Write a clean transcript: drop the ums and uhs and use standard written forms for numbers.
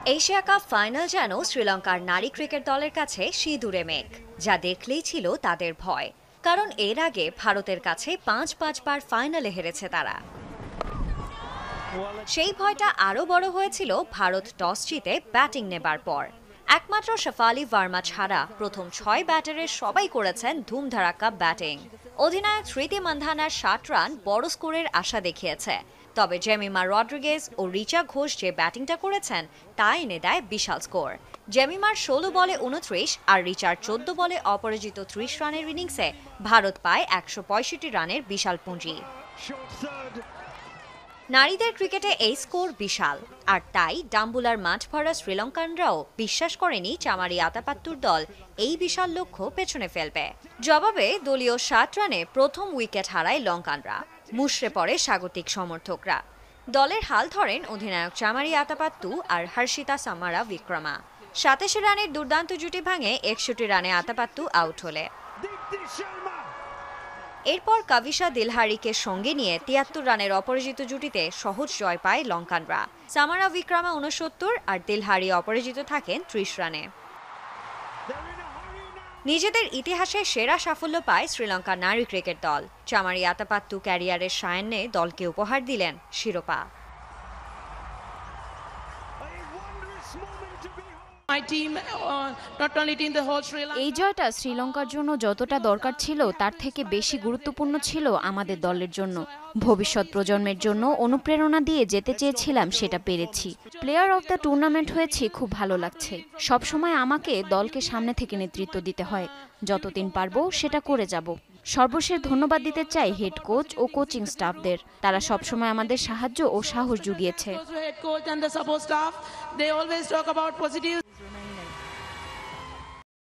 Asia cup final যেন শ্রীলঙ্কার নারী ক্রিকেট দলের কাছে সিঁদুরে মেঘ, যা দেখলেই ছিল তাদের ভয়। কারণ এর আগে ভারতের কাছে ৫-৫ বার ফাইনালে হেরেছে তারা। সেই ভয়টা আরও বড় হয়েছিল ভারত টস জিতে ব্যাটিং নেবার পর। একমাত্র শেফালি ভার্মা ছাড়া প্রথম ৬ ব্যাটারের সবাই করেছেন ধুমধারাক্কা ব্যাটিং। অধিনায়ক স্মৃতি মান্ধানার ৬০ রান বড় স্কোরের আশা দেখিয়েছে, তবে জেমিমা রড্রিগেজ ও রিচা ঘোষ যে ব্যাটিংটা করেছেন তা এনে দেয় বিশাল স্কোর। জেমিমার ১৬ বলে ২৯ আর রিচার ১৪ বলে অপরাজিত ৩০ রানের ইনিংসে ভারত পায় ১৬৫ রানের বিশাল পুঁজি। নারীদের ক্রিকেটে এই স্কোর বিশাল, আর তাই ডাম্বুলার মাঠ ভরা শ্রীলঙ্কানরাও বিশ্বাস করেনি চামারি আতাপাত্তুর দল এই বিশাল লক্ষ্য পেছনে ফেলবে। জবাবে দলীয় ৭ রানে প্রথম উইকেট হারায় লঙ্কানরা। মুষড়ে পড়ে স্বাগতিক সমর্থকরা। দলের হাল ধরেন অধিনায়ক চামারি আতাপাত্তু আর হর্ষিতা সামারা বিক্রমা। ৮৭ রানের দুর্দান্ত জুটি ভাঙে ৬১ রানে আতাপাত্তু আউট হলে এরপর কাভিশা দিলহারিকে সঙ্গে নিয়ে ৭৩ রানের অপরাজিত জুটিতে সহজ জয় পায় লঙ্কানরা। সামারা বিক্রমা ৬৯ আর দিলহারি অপরাজিত থাকেন ৩০ রানে। নিজেদের ইতিহাসে সেরা সাফল্য পায় শ্রীলঙ্কার নারী ক্রিকেট দল। চামারি আতাপাত্তু ক্যারিয়ারের সায়ান্নে দলকে উপহার দিলেন শিরোপা। এই জয়টা শ্রীলঙ্কার জন্য যতটা দরকার ছিল তার থেকে বেশি গুরুত্বপূর্ণ ছিল আমাদের দলের জন্য। ভবিষ্যৎ প্রজন্মের জন্য অনুপ্রেরণা দিয়ে যেতে চেয়েছিলাম, সেটা পেরেছি। প্লেয়ার অফ দ্য টুর্নামেন্ট হয়েছে, খুব ভালো লাগছে। সবসময় আমাকে দলকে সামনে থেকে নেতৃত্ব দিতে হয়, যতদিন পারবো সেটা করে যাব। সর্বশেষ ধন্যবাদ দিতে চাই হেড কোচ ও কোচিং স্টাফদের, তারা সবসময় আমাদের সাহায্য ও সাহস জুগিয়েছে।